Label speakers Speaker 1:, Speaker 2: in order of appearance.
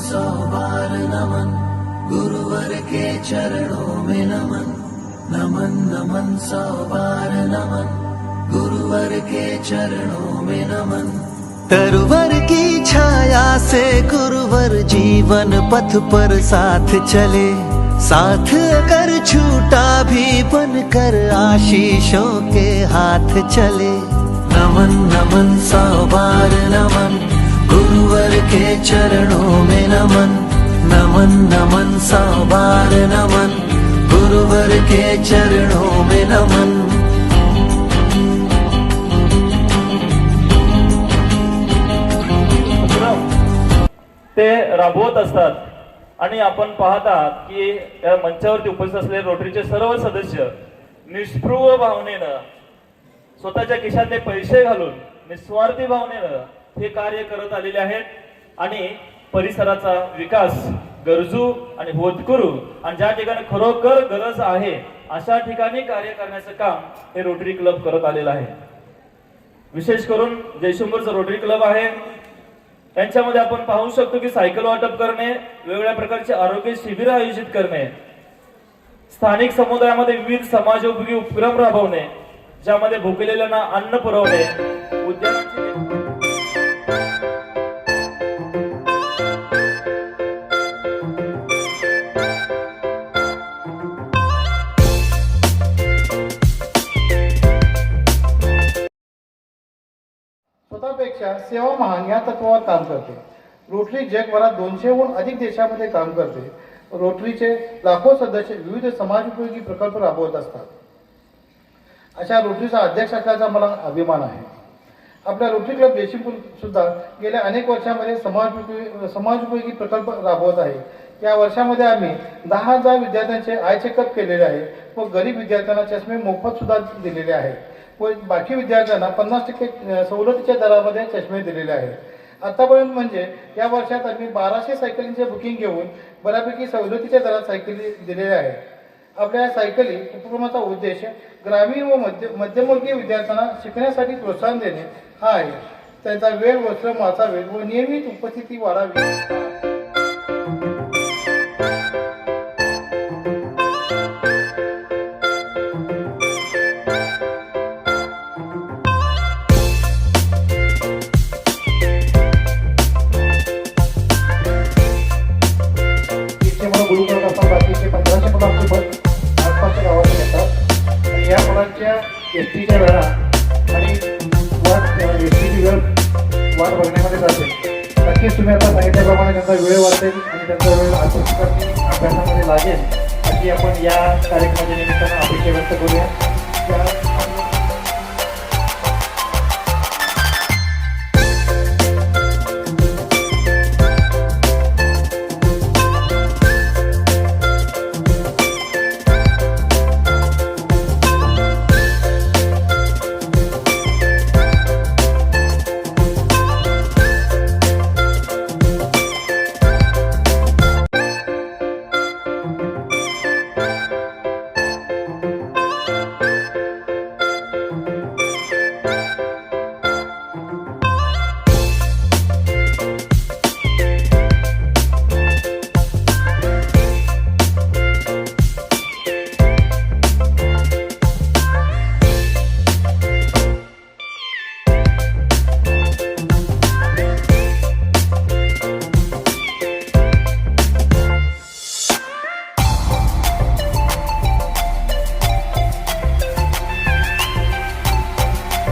Speaker 1: सौ बार नमन, गुरुवर के चरणों में नमन, नमन नमन सौ बार नमन, गुरुवर के चरणों में नमन।
Speaker 2: तरुवर की छाया से गुरुवर जीवन पथ पर साथ चले, साथ अगर छूटा भी बनकर आशीषों के हाथ चले।
Speaker 1: नमन नमन सौ बार नमन, गुरुवर के चरणों में नमन, नमन नमन सौ बार नमन, गुरुवर के चरणों में नमन।
Speaker 3: ते राबवत असतात आणि आपण पाहतात की या मंचावरती उपस्थित असलेले रोटरीचे सर्व सदस्य निस्पृह भावनेनं स्वतःच्या खिशातले पैसे घालून निस्वार्थी भावनेनं हे कार्य करत आलेले आहेत आणि परिसराचा विकास गरजू आणि होतकरू आणि ज्या ठिकाणी खरोखर गरज आहे अशा ठिकाणी कार्य करण्याचं काम हे रोटरी क्लब करत आलेलं आहे। विशेष करून जयशंभरचा रोटरी क्लब आहे, त्यांच्यामध्ये आपण पाहू शकतो की सायकल वाटप करणे, वेगवेगळ्या प्रकारचे आरोग्य शिबिर आयोजित करणे, स्थानिक समुदायामध्ये विविध समाजोपयोगी उपक्रम राबवणे, ज्यामध्ये भुकेलेल्यांना अन्न पुरवणे, उद्यानाची
Speaker 4: स्वतःपेक्षा सेवा महान या तत्वावर काम करते। रोटरी जगभरात 200हून अधिक देशामध्ये काम करते। रोटरीचे लाखो सदस्य विविध समाजोपयोगी प्रकल्प राबवत असतात। अशा रोटरीचा अध्यक्ष असल्याचा मला अभिमान आहे। आपल्या रोटरी क्लब जयसिंगपूर सुद्धा गेल्या अनेक वर्षांमध्ये समाजोपयोगी प्रकल्प राबवत आहे। या वर्षामध्ये आम्ही 10,000 विद्यार्थ्यांचे आय चेकअप केलेले आहे व गरीब विद्यार्थ्यांना चष्मे मोफत सुद्धा दिलेले आहेत व बाकी विद्यार्थ्यांना 50% सवलतीच्या दरामध्ये चष्मे दिलेले आहेत। आतापर्यंत म्हणजे या वर्षात आम्ही 1200 सायकलींचे बुकिंग घेऊन बऱ्यापैकी सवलतीच्या दरात सायकली दिलेल्या आहेत। आपल्या सायकली उपक्रमाचा उद्देश ग्रामीण व मध्यमवर्गीय विद्यार्थ्यांना शिकण्यासाठी प्रोत्साहन देणे हा आहे। त्यांचा वेळ व श्रम वाचावे व नियमित उपस्थिती वाढावी। बाकीचे 1500 मुलांची बस आसपासच्या गावातून येतात आणि या मुलांच्या एसटीच्या वेळा आणि एसटीची वेळ वाट बघण्यामध्ये जाते। नक्कीच तुम्ही आता सांगितल्याप्रमाणे त्यांचा वेळ वाचेल आणि त्यांचा वेळ अभ्यासामध्ये लागेल अशी आपण या कार्यक्रमाच्या निमित्तानं अपेक्षा व्यक्त करूया।